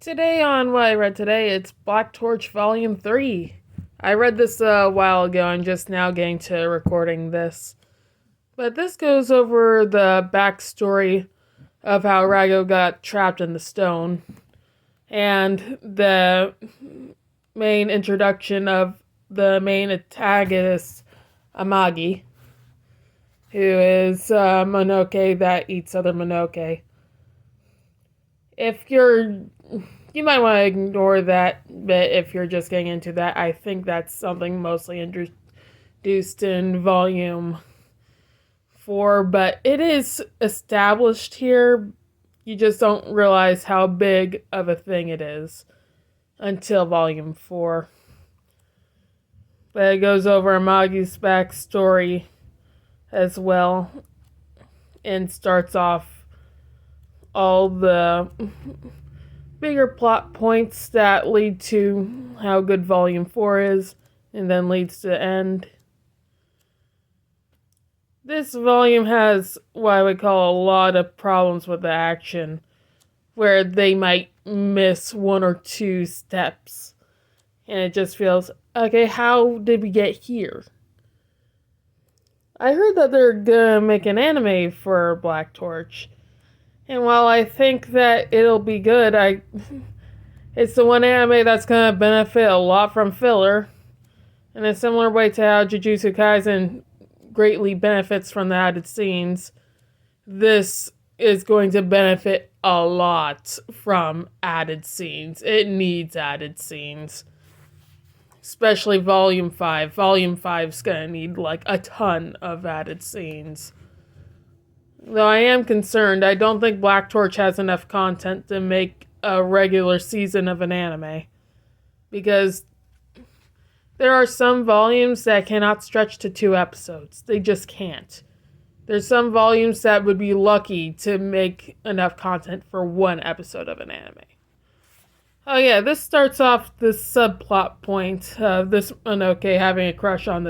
Today on What I Read Today, it's Black Torch Volume 3. I read this a while ago and just now getting to recording this. But this goes over the backstory of how Rago got trapped in the stone. And the main introduction of the main antagonist, Amagi, who is a Monoke that eats other Monoke. You might want to ignore that bit if you're just getting into that. I think that's something mostly introduced in Volume 4, but it is established here. You just don't realize how big of a thing it is until Volume 4. But it goes over Amagi's backstory as well and starts off all the bigger plot points that lead to how good Volume 4 is, and then leads to the end. This volume has what I would call a lot of problems with the action, where they might miss one or two steps, and it just feels, okay, how did we get here? I heard that they're gonna make an anime for Black Torch. And while I think that it'll be good, it's the one anime that's going to benefit a lot from filler. In a similar way to how Jujutsu Kaisen greatly benefits from the added scenes, this is going to benefit a lot from added scenes. It needs added scenes. Especially Volume 5. Volume 5's going to need a ton of added scenes. Though I am concerned, I don't think Black Torch has enough content to make a regular season of an anime. Because there are some volumes that cannot stretch to 2 episodes. They just can't. There's some volumes that would be lucky to make enough content for 1 episode of an anime. Oh yeah, this starts off this subplot point of this Monoke having a crush on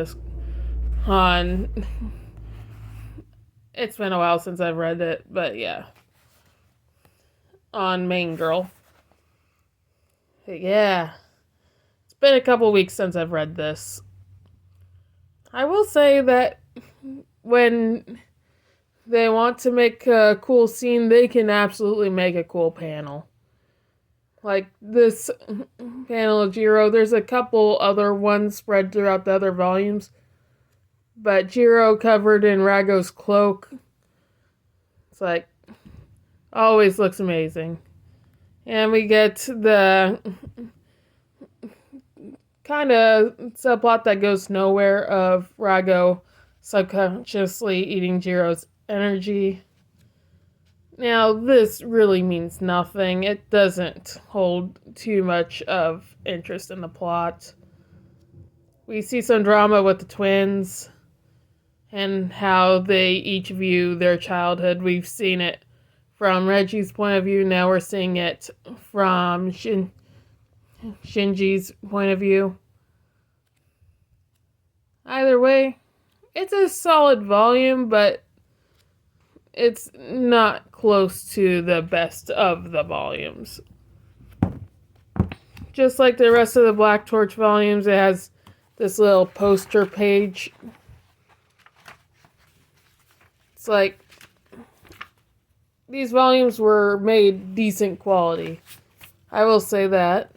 it's been a while since I've read it, but yeah. On Main Girl. But yeah. It's been a couple weeks since I've read this. I will say that when they want to make a cool scene, they can absolutely make a cool panel. Like this panel of Jiro, there's a couple other ones spread throughout the other volumes. But Jiro covered in Rago's cloak, it's always looks amazing. And we get the kind of subplot that goes nowhere of Rago subconsciously eating Jiro's energy. Now, this really means nothing. It doesn't hold too much of interest in the plot. We see some drama with the twins and how they each view their childhood. We've seen it from Reggie's point of view. Now we're seeing it from Shinji's point of view. Either way, it's a solid volume, but it's not close to the best of the volumes. Just like the rest of the Black Torch volumes, it has this little poster page. It's these volumes were made decent quality. I will say that.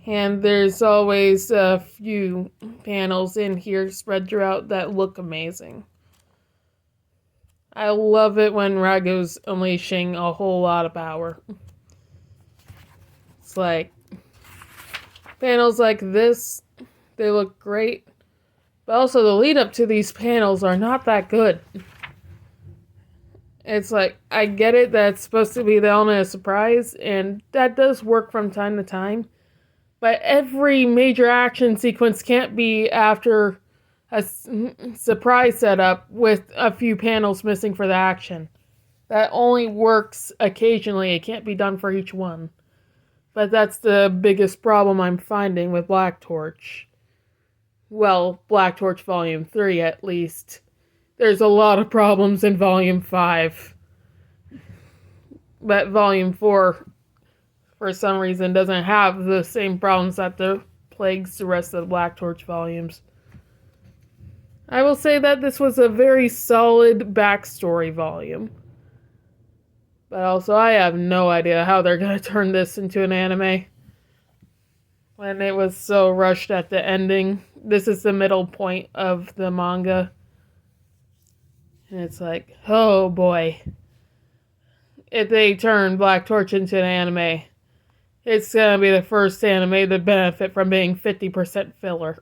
And there's always a few panels in here spread throughout that look amazing. I love it when Rago's unleashing a whole lot of power. It's panels like this, they look great. But also the lead up to these panels are not that good. It's I get it that it's supposed to be the element of surprise, and that does work from time to time. But every major action sequence can't be after a surprise setup with a few panels missing for the action. That only works occasionally. It can't be done for each one. But that's the biggest problem I'm finding with Black Torch. Well, Black Torch Volume 3 at least. There's a lot of problems in Volume 5. But Volume 4 for some reason, doesn't have the same problems that plagues the rest of the Black Torch volumes. I will say that this was a very solid backstory volume. But also, I have no idea how they're going to turn this into an anime. When it was so rushed at the ending. This is the middle point of the manga. And it's like, oh boy. If they turn Black Torch into an anime, it's going to be the first anime to benefit from being 50% filler.